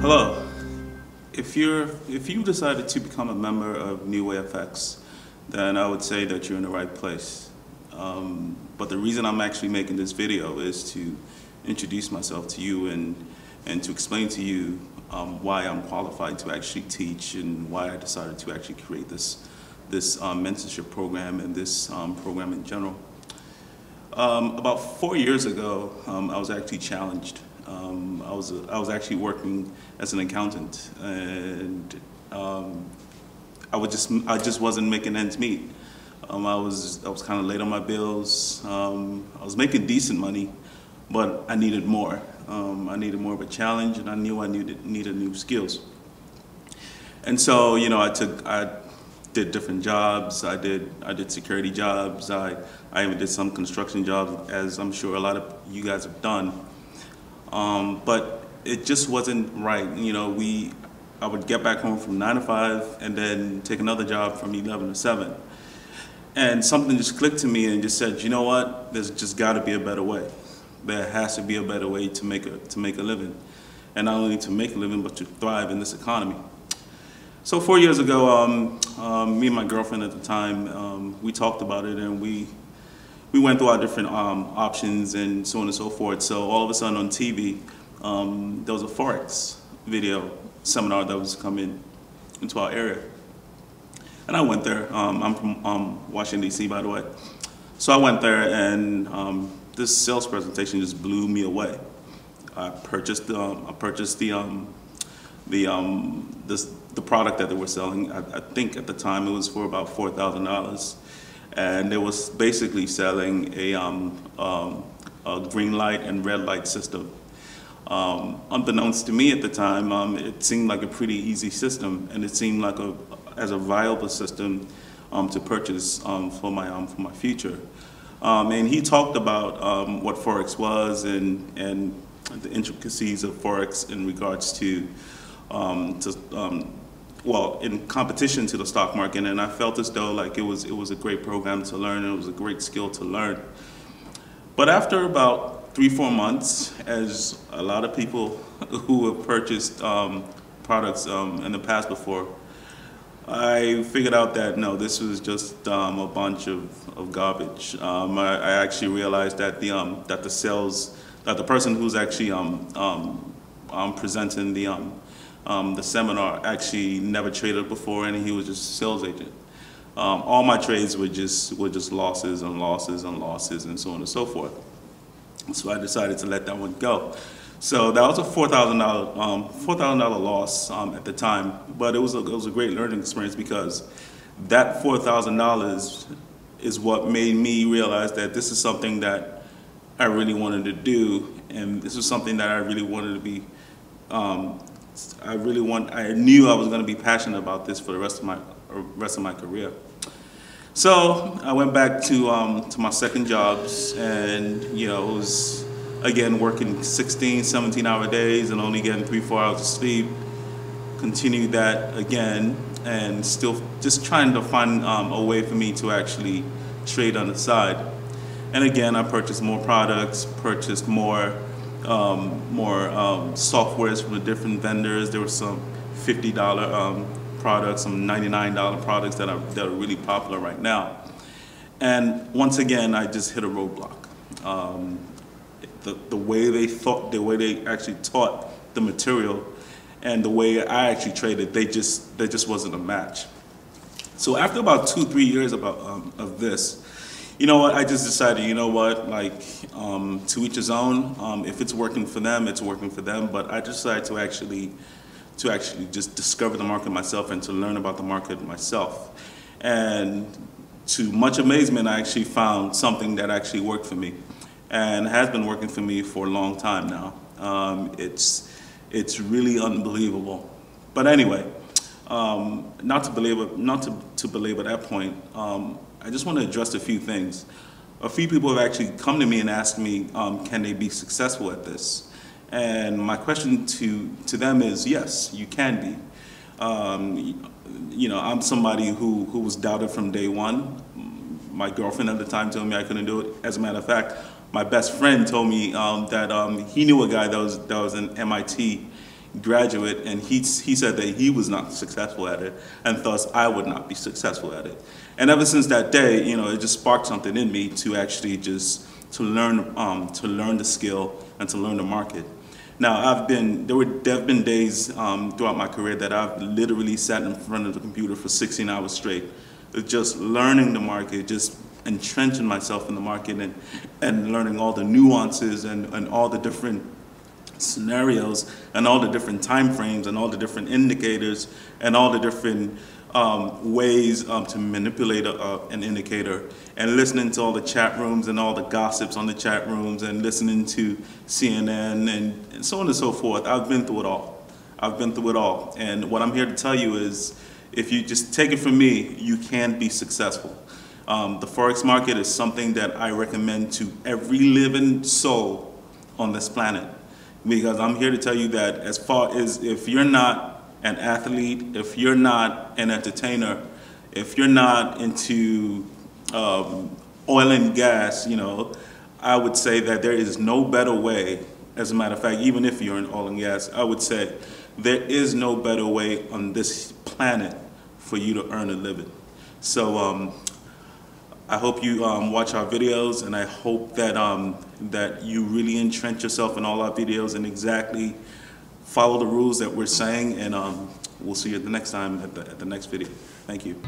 Hello. If you decided to become a member of NewayFX, then I would say that you're in the right place. But the reason I'm actually making this video is to introduce myself to you and to explain to you why I'm qualified to actually teach and why I decided to actually create this mentorship program and this program in general. About 4 years ago, I was actually challenged. I was actually working as an accountant, and I just wasn't making ends meet. I was kind of late on my bills. I was making decent money, but I needed more. I needed more of a challenge, and I knew I needed new skills. And so, you know, I did different jobs. I did security jobs. I even did some construction jobs, as I'm sure a lot of you guys have done. But it just wasn't right. You know, I would get back home from 9 to 5 and then take another job from 11 to 7. And something just clicked to me and just said, you know what, there's just got to be a better way. There has to be a better way to make a living. And not only to make a living, but to thrive in this economy. So 4 years ago, me and my girlfriend at the time, we talked about it, and we went through our different options and so on and so forth. So all of a sudden on TV, there was a Forex video seminar that was coming into our area. And I went there. I'm from Washington, D.C., by the way. So I went there, and this sales presentation just blew me away. I purchased the product that they were selling. I think at the time it was for about $4,000. And it was basically selling a green light and red light system. Unbeknownst to me at the time, it seemed like a pretty easy system, and it seemed like as a viable system to purchase for my future. And he talked about what Forex was and the intricacies of Forex in regards to well, in competition to the stock market, and I felt as though like it was a great program to learn, and it was a great skill to learn. But after about 3-4 months, as a lot of people who have purchased products in the past before, I figured out that no, this was just a bunch of garbage. I actually realized that the person who's actually presenting the seminar actually never traded before, and he was just a sales agent. All my trades were just losses and losses and losses and so on and so forth. So I decided to let that one go. So that was a $4,000 loss at the time, but it was a great learning experience, because that $4,000 is what made me realize that this is something that I really wanted to do, and this is something that I really wanted to be. I knew I was going to be passionate about this for the rest of my career. So I went back to my second jobs, and you know, it was again working 16, 17-hour days and only getting 3-4 hours of sleep. Continued that again, and still just trying to find a way for me to actually trade on the side. And again, I purchased more products, purchased more softwares from the different vendors. There were some $50 products, some $99 products that are really popular right now. And once again, I just hit a roadblock. The way they thought, the way they actually taught the material, and the way I actually traded, they just wasn't a match. So after about 2-3 years of this, you know what, I just decided, you know what, like, to each his own. If it's working for them, it's working for them. But I decided to actually just discover the market myself and to learn about the market myself. And to much amazement, I actually found something that actually worked for me, and has been working for me for a long time now. It's really unbelievable. But anyway, not to belabor that point. I just want to address a few things. A few people have actually come to me and asked me, can they be successful at this? And my question to them is, yes, you can be. You know, I'm somebody who was doubted from day one. My girlfriend at the time told me I couldn't do it. As a matter of fact, my best friend told me that he knew a guy that was in MIT graduate, and he said that he was not successful at it, and thus I would not be successful at it. And ever since that day, you know, it just sparked something in me to actually just to learn the skill and to learn the market. Now, there have been days throughout my career that I've literally sat in front of the computer for 16 hours straight, just learning the market, just entrenching myself in the market, and learning all the nuances and all the different scenarios and all the different time frames and all the different indicators and all the different ways to manipulate an indicator, and listening to all the chat rooms and all the gossips on the chat rooms, and listening to CNN and so on and so forth. I've been through it all. I've been through it all. And what I'm here to tell you is, if you just take it from me, you can be successful. The Forex market is something that I recommend to every living soul on this planet, because I'm here to tell you that as far as if you're not an athlete, if you're not an entertainer, if you're not into oil and gas, you know, I would say that there is no better way. As a matter of fact, even if you're in oil and gas, I would say there is no better way on this planet for you to earn a living. So I hope you watch our videos, and I hope that that you really entrench yourself in all our videos and exactly follow the rules that we're saying, and we'll see you at the next time at the next video. Thank you.